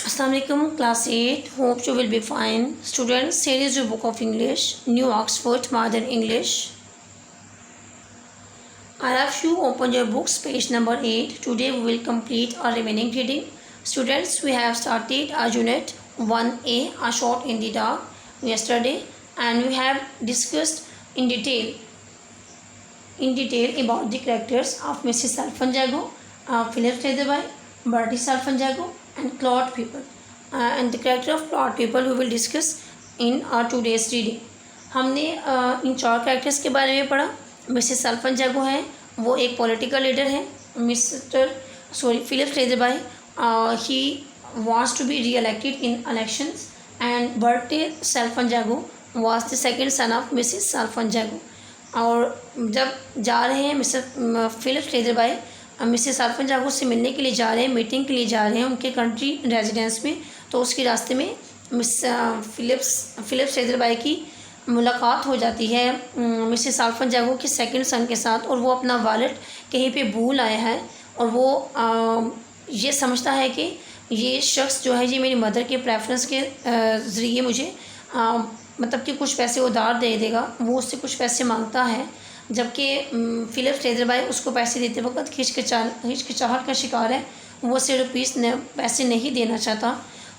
Assalamualaikum class 8. Hope you will be fine. Students, here is your book of English, New Oxford Modern English. I have you open your books, page number 8. Today we will complete our remaining reading. Students, we have started our unit 1A, A Shot in the Dark, yesterday, and we have discussed in detail about the characters of Mrs. Salfanjago, Philip Leatherby, Bertie Salfanjago, and Claude People. And the character of Claude People we will discuss in our today's reading. हमने इन चार characters के बारे में पढ़ा. Mrs सल्फनजागो है, वो एक political leader है. Philip Leatherby, he wants to be reelected in elections, and Bertie Salfanjago was the second son of Mrs Salfanjago. और जब जा रहे हैं फिलिप लेदरबाई मिसेस सल्फनजागो से मिलने के लिए जा रहे हैं, मीटिंग के लिए जा रहे हैं उनके कंट्री रेजिडेंस में, तो उसके रास्ते में फिलिप लेदरबाई की मुलाकात हो जाती है मिसेस सल्फनजागो के सेकंड सन के साथ. और वो अपना वॉलेट कहीं पे भूल आया है, और वो ये समझता है कि ये शख्स जो है ये मेरी मदर के प्रेफरेंस के ज़रिए मुझे मतलब कि कुछ पैसे उधार दे देगा. वो उससे कुछ पैसे मांगता है, जबकि फिलिप लेदरबाई उसको पैसे देते वक्त हिचकिचाहट का शिकार है. वो ₹100 पैसे नहीं देना चाहता.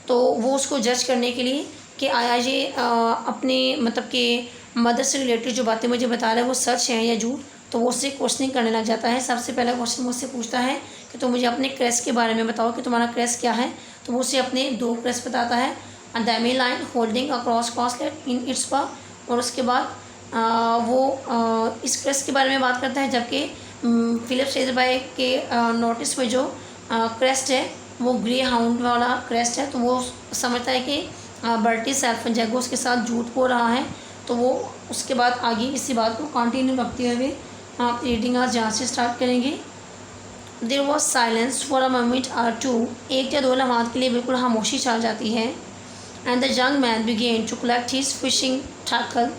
तो वो उसको जज करने के लिए कि आया ये अपने मतलब कि मदर से रिलेटेड जो बातें मुझे बता रहा है वो सच है या झूठ, तो वो उससे क्वेश्चनिंग करने लग जाता है. सबसे पहला क्वेश्चन मुझसे पूछता है कि तुम मुझे अपने क्रश के बारे में बताओ कि तुम्हारा क्रश क्या है. तो वो उसे अपने 2 क्रश बताता है. डैमी लाइन होल्डिंग अ क्रॉस कॉस्लेट इन इट्स पा. और उसके बाद वो इस क्रश के बारे में बात करता है, जबकि फिलिप लेदरबाई के नोटिस में जो क्रेस्ट है वो ग्रे हाउंड वाला क्रेस्ट है. तो वो समझता है कि बर्टी सल्फनजागो उसके साथ झूठ बोल रहा है. तो वो उसके बाद आगे इसी बात को कंटिन्यू रखते हुए आप रीडिंग आज यहाँ से स्टार्ट करेंगे. There was silence for a moment or two. 1 या 2 लम्हात के लिए बिल्कुल खामोशी छा जाती है. And the young man began to collect his fishing tackle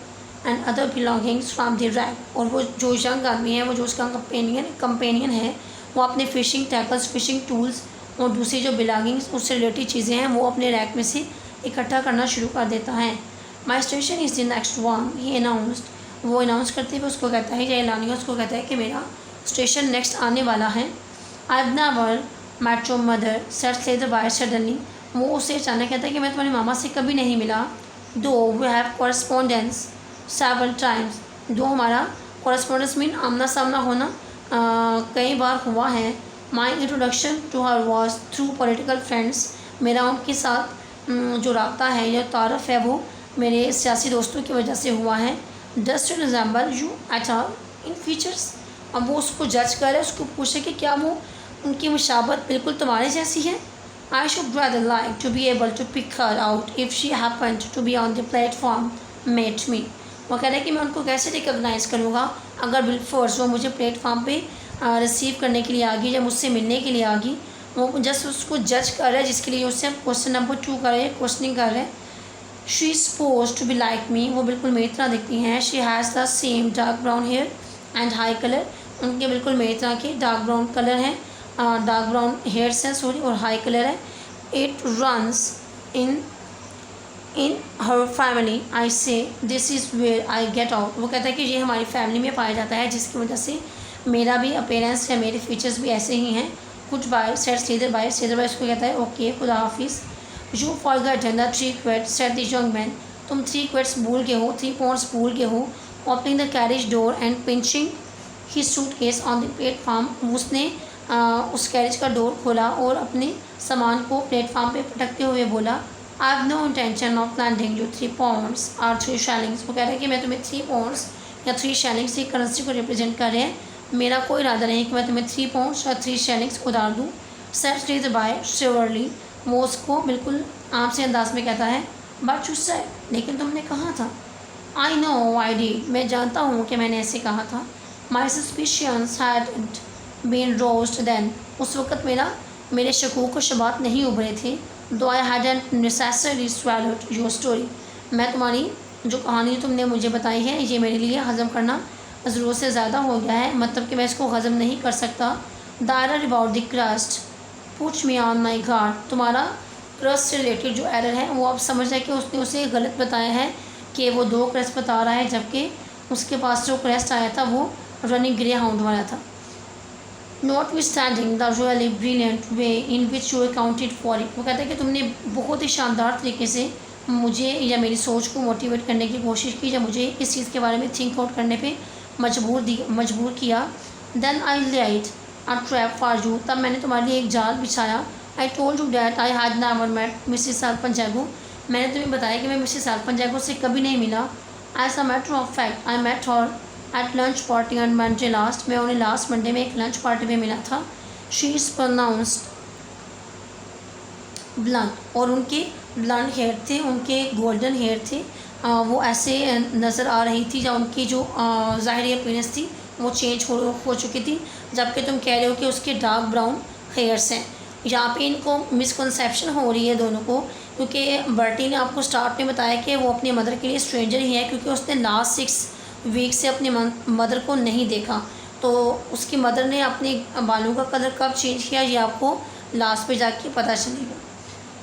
and other belongings from the rack. और वो जो यंग आदमी है, वो जो उसका कंपेनियन है, वो अपने फ़िशिंग टैकल्स, फ़िशिंग टूल्स और दूसरी जो बिलोंगिंग्स उससे रिलेटेड चीज़ें हैं वो अपने रैक में से इकट्ठा करना शुरू कर देता है. My station is the next one, he announced. वो अनाउंस करते हुए उसको कहता है, या एलानिया उसको कहता है कि मेरा स्टेशन नेक्स्ट आने वाला है. I have never met your mother said Leatherby suddenly. वो उससे अचानक कहता है कि मैं तुम्हारी मामा से कभी नहीं मिला. Though we have correspondence several times. जो हमारा कॉरस्पॉन्डेंस मीन आमना सामना होना कई बार हुआ है. My introduction to her was through political friends. मेरा उनके साथ जो रब्ता है या तारफ़ है वो मेरे सियासी दोस्तों की वजह से हुआ है. Doesn't to resemble you at all in features. अब वो उसको जज करे, उसको पूछे कि क्या वो उनकी मुशाबत बिल्कुल तुम्हारे जैसी है. I should rather like to be able to pick her out if she happened to be on the platform met me. वो कह रहे हैं कि मैं उनको कैसे रिकॉग्नाइज़ करूँगा अगर बिलफोर्स वो मुझे प्लेटफॉर्म पे रिसीव करने के लिए आ गई या मुझसे मिलने के लिए आ गई. वो जस्ट उसको जज कर रहा है, जिसके लिए उससे क्वेश्चन नंबर 2 कर रहे हैं, क्वेश्चनिंग कर रहे हैं. She is suppose to be like me. वो बिल्कुल मेरी तरह दिखती हैं. She has the same dark brown hair and high colour. उनके बिल्कुल मेरी तरह के डार्क ब्राउन कलर हैं, डार्क ब्राउन हेयर्स हैं सॉरी, और हाई कलर है. It runs in her family. I say this is where I get out. वो कहता है कि ये हमारी फैमिली में पाया जाता है, जिसकी वजह से मेरा भी अपीयरेंस है, मेरे फीचर्स भी ऐसे ही हैं. कुछ बाय सेट लेदरबाई उसको कहता है ओके खुदा हाफिज़. You forgotten the 3 quotes said the young man. तुम 3 क्वेट्स भूल के हो, 3 पॉइंट्स भूल के हो. Opening the carriage door and pinching his suitcase on the platform. उसने उस कैरेज का डोर खोला और अपने सामान को प्लेटफॉर्म पे पटकते हुए बोला, I have no intention of lending you 3 pounds और 3 शैलिंग्स. वो कह रहे हैं कि मैं तुम्हें 3 पाउंड्स या 3 शैलिंग्स की करेंसी को रिप्रेजेंट कर रहे हैं. मेरा कोई इरादा नहीं कि मैं तुम्हें 3 पाउंड्स और 3 शैलिंग्स उधार दूँ. Said Leatherby surely. वो उसको बिल्कुल आम से अंदाज में कहता है, बट यू सेड, लेकिन तुमने कहा था. I know I did. मैं जानता हूँ कि मैंने ऐसे कहा था. माई सस्पिशंस हैडंट बीन रोज्ड देन. उस वक़्त मेरे शकूक व शुबात नहीं उभरे थे. Though I hadn't necessarily swallowed your story. मैं तुम्हारी जो कहानी तुमने मुझे बताई है ये मेरे लिए हज़म करना ज़रूरत से ज़्यादा हो गया है, मतलब कि मैं इसको हज़म नहीं कर सकता. दायरा about the crust puts me on my guard. तुम्हारा क्रस्ट से रिलेटेड जो एरर है वो आप समझ रहे हैं कि उसने उसे गलत बताया है कि वो 2 क्रस्ट बता रहा है, जबकि उसके पास जो क्रस्ट आया था वो रनिंग ग्रे हाउंड वाला था। Notwithstanding the really brilliant way in which you accounted for it, वो कहता है कि तुमने बहुत ही शानदार तरीके से मुझे या मेरी सोच को मोटिवेट करने की कोशिश की, जब मुझे इस चीज़ के बारे में थिंक आउट करने पे मजबूर किया। Then I laid a trap for you, तब मैंने तुम्हारे लिए एक जाल बिछाया। I told you that I had never met Mrs Salpanjago, मैंने तुम्हें बताया कि मैं मिसिस साल्पनजागो से कभी नहीं मिला। As a matter of fact I met her at lunch party on Monday last, मैं उन्हें लास्ट मंडे में एक लंच पार्टी में मिला था। शी इज़ प्रोनाउंस्ड ब्लंट, और उनके ब्लंट हेयर थे, उनके गोल्डन हेयर थे, वो ऐसे नज़र आ रही थी, या उनकी जो ज़ाहिरी अपीयरेंस थी वो चेंज हो चुकी थी, जबकि तुम कह रहे हो कि उसके डार्क ब्राउन हेयर्स हैं। यहाँ पे इनको मिसकंसेप्शन हो रही है दोनों को, क्योंकि बर्टी ने आपको स्टार्ट में बताया कि वो अपनी मदर के लिए स्ट्रेंजर ही है, क्योंकि उसने लास्ट 6 वीक से अपनी मदर को नहीं देखा। तो उसकी मदर ने अपने बालों का कलर कब चेंज किया ये आपको लास्ट पे जाके पता चलेगा।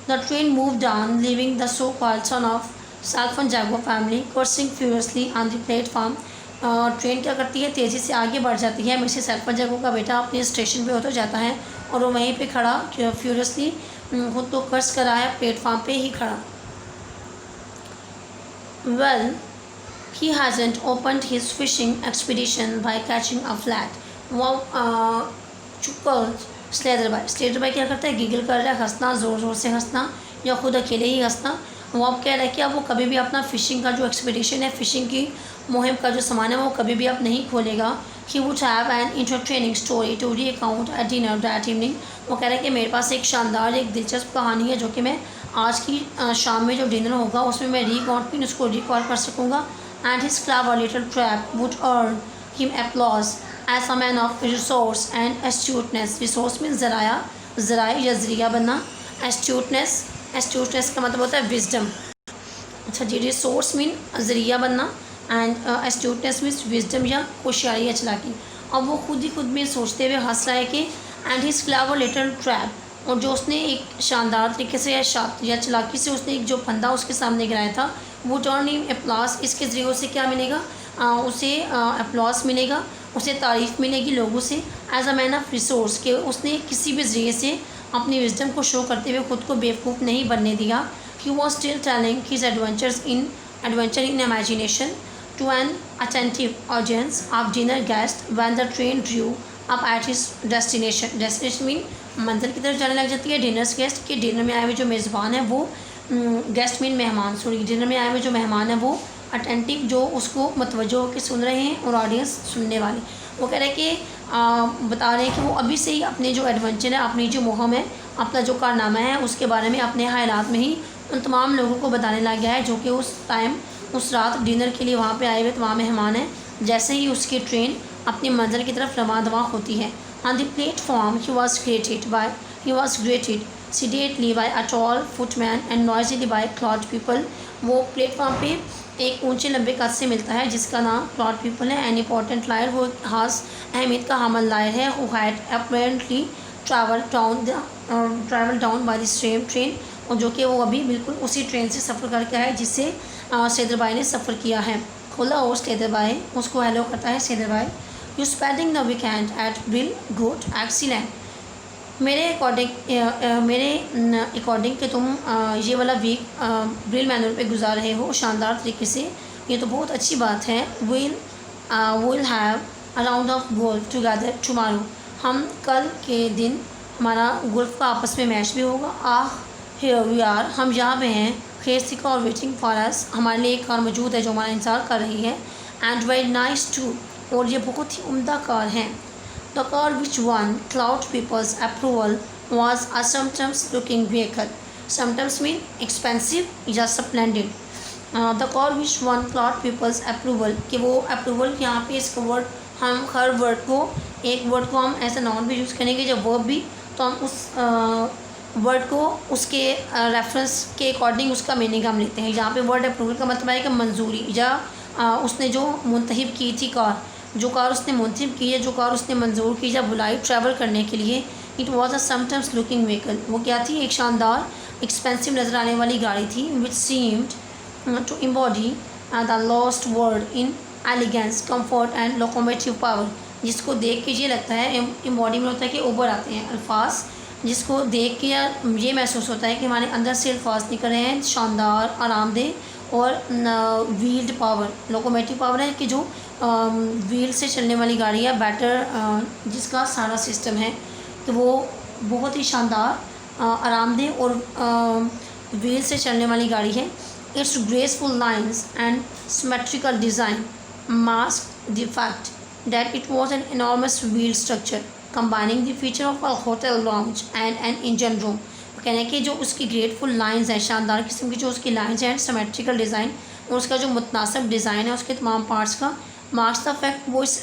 The train moved on leaving the so called son of Salpanjago family crossing furiously on the platform. Train क्या करती है, तेज़ी से आगे बढ़ जाती है। मिसेस साल्पनजागो का बेटा अपने स्टेशन पे उतर जाता है और वो वहीं पे खड़ा फ्यूरियसली खुद को कर्स करा है, प्लेटफॉर्म पे ही खड़ा। Well he hasn't opened his fishing expedition by catching a flat, वो स्लेटरबाई क्या करता है, गिगल कर रहा है, हंसना, ज़ोर ज़ोर से हंसना या खुद अकेले ही हंसना। वो अब कह रहा है कि अब वो कभी भी अपना फ़िशिंग का जो एक्सपीडिशन है, फ़िशिंग की मुहिम का जो सामान है वो कभी भी अब नहीं खोलेगा। He would have an entertaining story to re account at dinner that evening, वो कह रहा है कि मेरे पास एक शानदार, एक दिलचस्प कहानी है जो कि मैं आज की शाम में जो डिनर होगा उसमें मैं उसको रिकॉल कर सकूँगा। And his clever little trap would earn him applause as a man of resource and astuteness. Resource means ज़राया या ज़रिया बनना। astuteness का मतलब होता है wisdom। अच्छा जी, resource मीन ज़रिया बनना and astuteness मीन्स wisdom या होशियारी या चालाकी। अब वो खुद में सोचते हुए हंस रहा है कि and his clever little trap, और जो उसने एक शानदार तरीके से या चालाकी से उसने एक जो फंदा उसके सामने गिराया था, वो टर्न हिम अप्लॉस, इसके ज़रिए उसे क्या मिलेगा, उसे अप्लॉस मिलेगा, उसे तारीफ़ मिलेगी लोगों से। As a man of resource, के उसने किसी भी ज़रिए से अपनी विजडम को शो करते हुए खुद को बेवकूफ़ नहीं बनने दिया। He was still telling his adventure in imagination to an attentive audience of dinner guest when the train drew up at his destination mean मंजिल की तरफ जाने लग जाती है। डिनर्स गेस्ट के डिनर में आए हुए जो मेज़बान है वो गेस्ट मीन मेहमान, सॉरी, डिनर में आए हुए जो मेहमान है वो अटेंटिव, जो उसको मतवज्जो होकर सुन रहे हैं, और ऑडियंस सुनने वाले। वो कह रहे हैं कि बता रहे हैं कि वो अभी से ही अपने जो एडवेंचर है, अपनी जो मुहिम है, अपना जो कारनामा है उसके बारे में अपने ख्यालात में ही उन तमाम लोगों को बताने लग गया है जो कि उस टाइम उस रात डिनर के लिए वहाँ पर आए हुए तमाम मेहमान हैं। जैसे ही उसकी ट्रेन अपनी मंजिल की तरफ रवा दवा होती है, on the platform he was greeted sedately by a tall footman and noisily by cloud people। वो प्लेटफॉर्म पे एक ऊंचे लंबे कद से मिलता है जिसका नाम क्लाउड पीपल है। एन इंपॉर्टेंट लायर, वो खास अहमियत का हामल लायर है। Who had apparently travel down by the same train, और जो कि वो अभी बिल्कुल उसी ट्रेन से सफ़र करके आया जिससे सैदरबाई ने सफ़र किया है। खोला और सैदरबाई उसको हेलो करता है। सैदरबाई, you spending the weekend at Brill, good, excellent, मेरे अकॉर्डिंग कि तुम ये वाला वीक ब्रिल मैनर पे गुजार रहे हो शानदार तरीके से, ये तो बहुत अच्छी बात है। Will have a round of golf together tomorrow, हम कल के दिन हमारा गोल्फ का आपस में मैच भी होगा। हियर वी आर, हम यहाँ पे हैं। Here car waiting for us, हमारे लिए एक कार मौजूद है जो हमारा इंतज़ार कर रही है। एंड वेरी नाइस टू, और ये बहुत ही उम्दा कार है। The car which won cloud people's approval was a sometimes-looking vehicle. Sometimes mean expensive या splendid. The car which won cloud people's approval, कि वो approval यहाँ पे इसका वर्ड, हम हर वर्ड को, एक वर्ड को हम ऐसा नाउन भी यूज़ करेंगे जब वर्ब भी, तो हम उस वर्ड को उसके रेफरेंस के अकॉर्डिंग उसका मीनिंग हम लेते हैं। यहाँ पे वर्ड अप्रूवल का मतलब है कि मंजूरी, या उसने जो मुंतहिब की थी कार, जो कार उसने मुंतहिब की है, जो कार उसने मंजूर की या बुलाई ट्रैवल करने के लिए। It was a sometimes looking vehicle, वो क्या थी, एक शानदार एक्सपेंसिव नज़र आने वाली गाड़ी थी, which seemed to embody the last word in elegance, comfort and locomotive power. जिसको देख के ये लगता है, एम्बॉडी में होता है कि उभर आते हैं अल्फाज, जिसको देख के ये महसूस होता है कि हमारे अंदर से अल्फाज निकल रहे हैं, शानदार, आरामदेह और व्हील्ड पावर। लोकोमोटिव पावर है कि जो व्हील से चलने वाली गाड़ी है, बैटर जिसका सारा सिस्टम है, तो वो बहुत ही शानदार, आरामदेह और व्हील से चलने वाली गाड़ी है। It's graceful lines and symmetrical design mask the fact that it was an enormous wheel structure combining the feature of a hotel lounge and an engine room। कहना है कि जो उसकी ग्रेटफुल लाइंस हैं, शानदार किस्म की जो उसकी लाइंस हैं, सिमेट्रिकल डिज़ाइन और उसका जो मुतनासिब डिज़ाइन है उसके तमाम पार्ट्स का, मार्क्स द फैक्ट, वो इस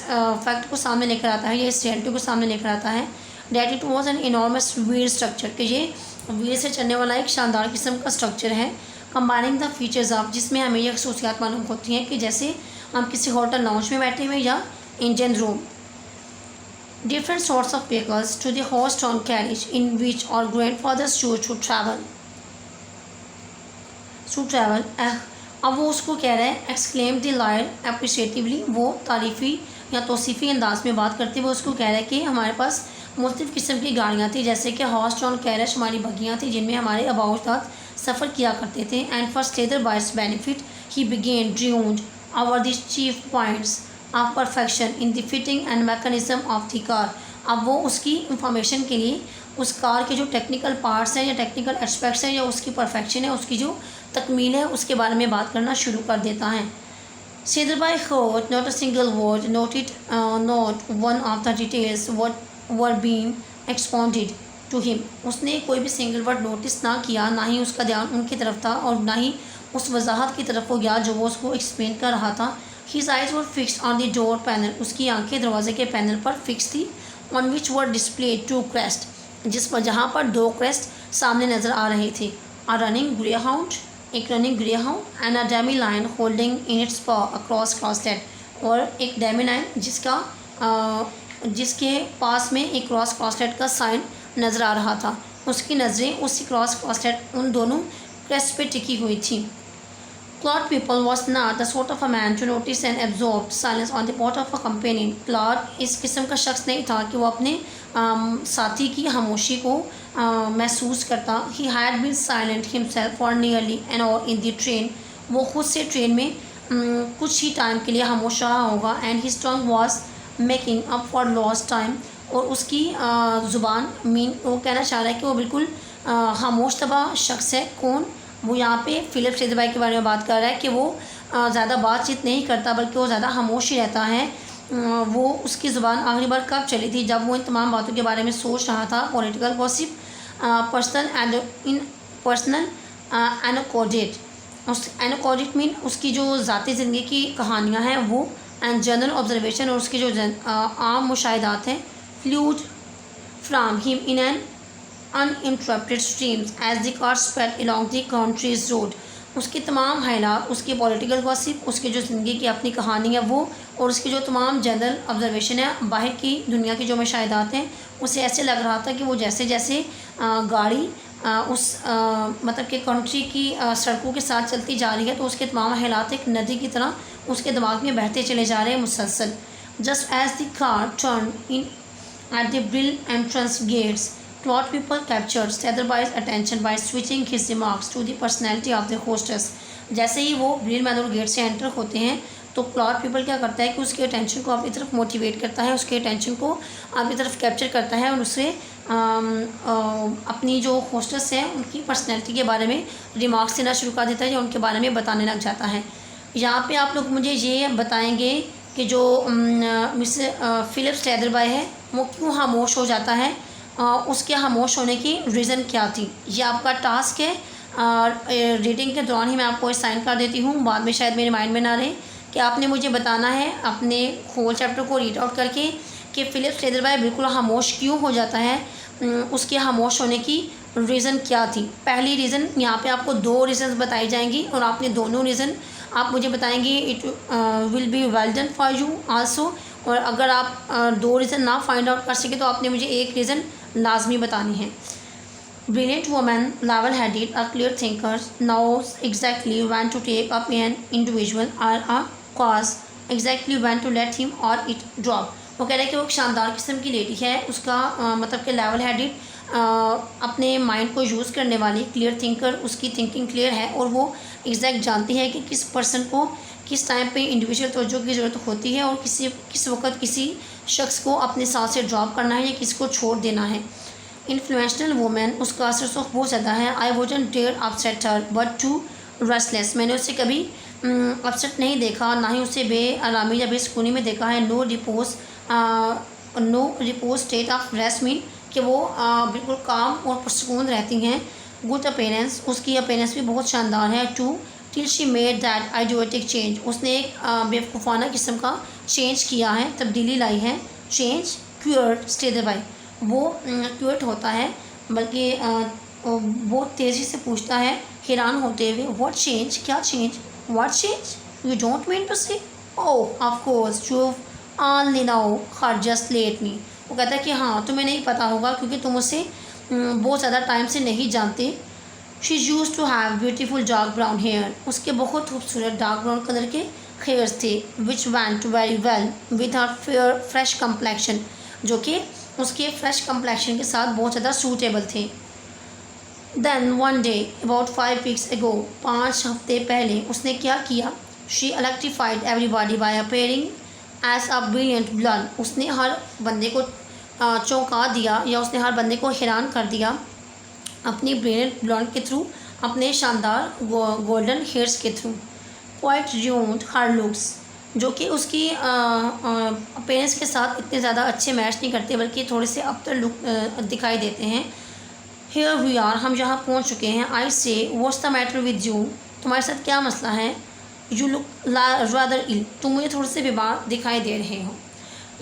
फैक्ट को सामने लेकर आता है, या इस रियलिटी को सामने लेकर आता है, that it was an enormous wheel structure, कि ये व्हील से चलने वाला एक शानदार किस्म का स्ट्रक्चर है। कंबाइनिंग द फीचर्स ऑफ, जिसमें हमें यह खसूसियात मालूम होती हैं कि जैसे हम किसी होटल लाउंज में बैठे हुए या engine room। Different sorts of vehicles to the horse-drawn carriage in which our grandfathers chose to travel। अब वो उसको कह रहा है, exclaimed the lawyer appreciatively, वो तारीफ़ी या तौसीफ़ी अंदाज में बात करते हुए उसको कह रहा है कि हमारे पास मुख्तलिफ़ किस्म की गाड़ियाँ थी, जैसे कि हॉर्स ड्रॉन कैरेज हमारी बग्गियाँ थी जिनमें हमारे अबाउजात सफ़र किया करते थे। And for steader bias benefit he began tuned our the chief points of perfection in the fitting and mechanism of the car. अब वो उसकी इंफॉर्मेशन के लिए उस कार के जो टेक्निकल पार्ट्स हैं या टेक्निकल एस्पेक्ट्स हैं या उसकी परफेक्शन है, उसकी जो तकमील है, उसके बारे में बात करना शुरू कर देता है। Sidr by heard not a single word, noted not one of the details what were being expounded to him। उसने कोई भी सिंगल वर्ड नोटिस ना किया, ना ही उसका ध्यान उनकी तरफ था और ना ही उस वजाहत की तरफ वो गया जो वो उसको एक्सप्लेन कर रहा था। His eyes were fixed on the door panel, उसकी आंखें दरवाजे के पैनल पर फिक्स थी। On which were displayed two crests, जिस पर जहाँ पर दो क्रेस्ट सामने नज़र आ रहे थे। A running greyhound, एक running greyhound, and a Demi line holding in its पॉ अ क्रॉस क्रॉसलेट, और एक डेमी लाइन जिसके पास में एक क्रॉस क्रॉसलेट का साइन नज़र आ रहा था। उसकी नज़रें उसी क्रॉस क्रॉसलेट उन दोनों क्रेस्ट पे टिकी हुई थी। Claude People was not the sort of a man to notice and absorb silence on the part of a companion। Claude इस किस्म का शख्स नहीं था कि वो अपने साथी की खामोशी को महसूस करता। He had been silent himself for nearly an hour in the train। वो खुद से ट्रेन में कुछ ही टाइम के लिए खामोश रहा होगा। And his tongue was making up for lost time, और उसकी ज़ुबान वो कहना चाह रहा है कि वो बिल्कुल खामोश तबा शख्स है। कौन? वो यहाँ पे फ़िलिप सिदर भाई के बारे में बात कर रहा है कि वो ज़्यादा बातचीत नहीं करता बल्कि वो ज़्यादा खामोश ही रहता है। वो उसकी ज़ुबान आखिरी बार कब चली थी? जब वो इन तमाम बातों के बारे में सोच रहा था। पॉलिटिकल गॉसिप, पर्सनल एनोकोडेट, उस एनोकोडेट मीन उसकी जो ज़ाती ज़िंदगी की कहानियाँ हैं वो, एंड जनरल ऑब्जर्वेशन, और उसके जो आम मुशाहिदात हैं। Fluid from him in an uninterrupted streams as the car sped along the country's road। उसके तमाम हालात, उसकी पॉलिटिकल गॉसिप, उसकी जो ज़िंदगी की अपनी कहानी है वो, और उसकी जो तमाम जनरल ऑब्जर्वेशन है, बाहर की दुनिया की जो मुशाहिदात हैं, उसे ऐसे लग रहा था कि वो जैसे जैसे गाड़ी उस मतलब कि कंट्री की सड़कों के साथ चलती जा रही है तो उसके तमाम हालात एक नदी की तरह उसके दिमाग में बहते चले जा रहे हैं मुसलसल। Just as the car turn in at the Brill entrance gates, Claude People captured Satherby's attention by switching his remarks to the personality of the hostess। जैसे ही वो ब्रिल मैनोर गेट से एंटर होते हैं तो क्लॉड पीपल क्या करता है कि उसके अटेंशन को अपनी तरफ मोटिवेट करता है, उसके अटेंशन को अपनी तरफ कैप्चर करता है और उससे अपनी जो होस्टेस है उनकी पर्सनैलिटी के बारे में रिमार्क्स देना शुरू कर देता है या उनके बारे में बताने लग जाता है। यहाँ पे आप लोग मुझे ये बताएंगे कि जो मिस फ़िलिप सैदरबाई है वो क्यों खामोश हो जाता है, उसके खामोश होने की रीज़न क्या थी। ये आपका टास्क है। रीडिंग के दौरान ही मैं आपको साइन कर देती हूँ, बाद में शायद मेरे माइंड में ना रहे, कि आपने मुझे बताना है अपने होल चैप्टर को रीड आउट करके कि फ़िलिप सैदरबाई बिल्कुल खामोश क्यों हो जाता है, उसके खामोश होने की रीज़न क्या थी। पहली रीज़न यहाँ पे आपको दो रीज़न बताई जाएंगी और आपने दोनों रीज़न आप मुझे बताएंगे। It will be well done for you also. और अगर आप दो रीज़न ना फाइंड आउट कर सके तो आपने मुझे एक रीज़न लाजमी बतानी है। Brilliant woman, level-headed, a clear thinker, knows exactly when to take up an individual or a cause, exactly when to let him or it drop. वो कह रहा है कि वो एक शानदार किस्म की लेडी है, उसका मतलब कि लेवल हेडेड, अपने माइंड को यूज़ करने वाली, क्लियर थिंकर, उसकी थिंकिंग क्लियर है और वो एग्जैक्ट जानती है कि किस पर्सन को किस टाइम पे इंडिविजुअल तवज्जो की ज़रूरत होती है और किस वक्त किसी शख्स को अपने साथ से ड्रॉप करना है या किसको छोड़ देना है। इन्फ्लुएंशनल वूमेन, उसका असर तो बहुत ज़्यादा है। I wouldn't dare upset her but too restless, मैंने उसे कभी अपसेट नहीं देखा, ना ही उसे बेआरामी या बेसुकूनी में देखा है। No repose state of rest mean कि वो बिल्कुल काम और पुरसकून रहती हैं। गुड अपीयरेंस, उसकी अपीयरेंस भी बहुत शानदार है। To till she made that idiotic change, उसने एक बेवकूफ़ाना किस्म का चेंज किया है, तब्दीली लाई है। चेंज क्यूर्ड स्टेड बाई, वो क्यूर्ट होता है, बल्कि बहुत तेज़ी से पूछता है हैरान होते हुए, व्हाट चेंज, क्या चेंज, what change, you don't mean to say, oh of course you only now her just lately. वो कहता है कि हाँ तुम्हें नहीं पता होगा क्योंकि तुम उसे बहुत ज़्यादा टाइम से नहीं जानते। She used to have beautiful dark brown hair, उसके बहुत खूबसूरत डार्क ब्राउन कलर के हेयर्स थे। Which went very well with her fair fresh complexion, जो कि उसके फ्रेश कम्प्लेक्शन के साथ बहुत ज़्यादा सूटेबल थे। Then one day about 5 weeks ago, 5 हफ्ते पहले उसने क्या किया। She electrified everybody by appearing as a brilliant blonde, उसने हर बंदे को चौंका दिया या उसने हर बंदे को हैरान कर दिया अपनी ब्रिलियंट ब्लड के थ्रू, अपने शानदार गोल्डन हेयर्स के थ्रू। क्वाइट रून्ड हर लुक्स, जो कि उसकी अपीयरेंस के साथ इतने ज़्यादा अच्छे मैच नहीं करते बल्कि थोड़े से अबतर लुक दिखाई देते हैं। हियर वी आर, हम यहाँ पहुँच चुके हैं। आई से what's the matter with you, तुम्हारे साथ क्या मसला है। यू लुक रादर इल, तुम मुझे थोड़े से बीमार दिखाई दे रहे हो।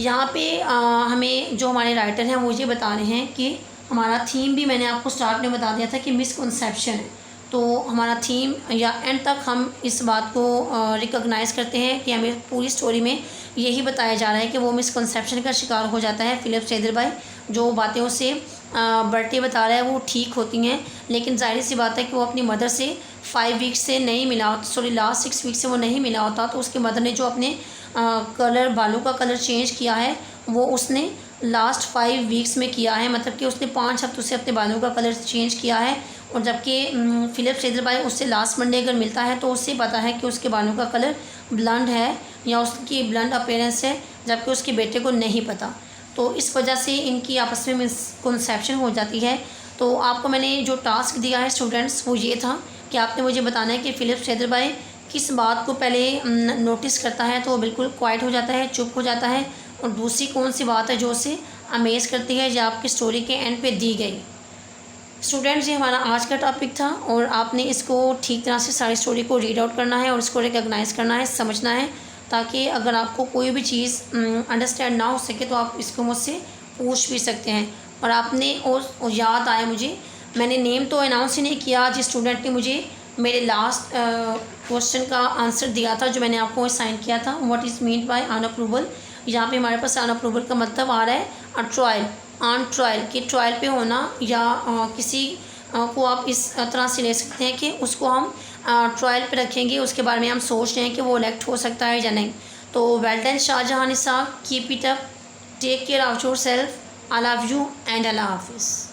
यहाँ पे हमें जो हमारे राइटर हैं वो ये बता रहे हैं कि हमारा थीम भी मैंने आपको स्टार्ट में बता दिया था कि मिसकंसेप्शन है, तो हमारा थीम या एंड तक हम इस बात को रिकॉग्नाइज़ करते हैं कि हमें पूरी स्टोरी में यही बताया जा रहा है कि वो मिसकंसेप्शन का शिकार हो जाता है। फिलिप सेदर भाई जो बातें उसे बर्टे बता रहा है वो ठीक होती हैं, लेकिन जाहिर सी बात है कि वो अपनी मदर से 5 weeks से नहीं मिला, सॉरी लास्ट 6 weeks से वो नहीं मिला होता, तो उसकी मदर ने जो अपने कलर बालों का कलर चेंज किया है वो उसने लास्ट 5 weeks में किया है, मतलब कि उसने 5 हफ्तों से अपने बालों का कलर चेंज किया है। और जबकि फिलिप सेदर भाई उससे लास्ट मंडे अगर मिलता है तो उससे पता है कि उसके बालों का कलर ब्लंड है या उसकी ब्लंड अपीयरेंस है, जबकि उसके बेटे को नहीं पता। तो इस वजह से इनकी आपस में मिसकंसेप्शन हो जाती है। तो आपको मैंने जो टास्क दिया है स्टूडेंट्स वो ये था कि आपने मुझे बताना है कि फिलिप सेदर भाई किस बात को पहले नोटिस करता है तो वो बिल्कुल क्वाइट हो जाता है, चुप हो जाता है, और दूसरी कौन सी बात है जो उसे अमेज़ करती है जो आपकी स्टोरी के एंड पे दी गई। स्टूडेंट्स ये हमारा आज का टॉपिक था और आपने इसको ठीक तरह से सारी स्टोरी को रीड आउट करना है और इसको रिकॉग्नाइज़ करना है, समझना है, ताकि अगर आपको कोई भी चीज़ अंडरस्टैंड ना हो सके तो आप इसको मुझसे पूछ भी सकते हैं। और आपने और याद आया मुझे, मैंने नेम तो अनाउंस ही नहीं किया जिस स्टूडेंट ने मुझे मेरे लास्ट क्वेश्चन का आंसर दिया था जो मैंने आपको असाइन किया था। व्हाट इज़ मीन बाय अनअप्रूवल, यहाँ पे हमारे पास अनअप्रूवल का मतलब आ रहा है ट्रायल, ऑन ट्रायल, कि ट्रायल पे होना या किसी को आप इस तरह से ले सकते हैं कि उसको हम ट्रायल पे रखेंगे, उसके बारे में हम सोच रहे हैं कि वो इलेक्ट हो सकता है या नहीं। तो well done Shahjahan Nisa, keep it up, take care of yourself, I love you and Allah हाफिज़।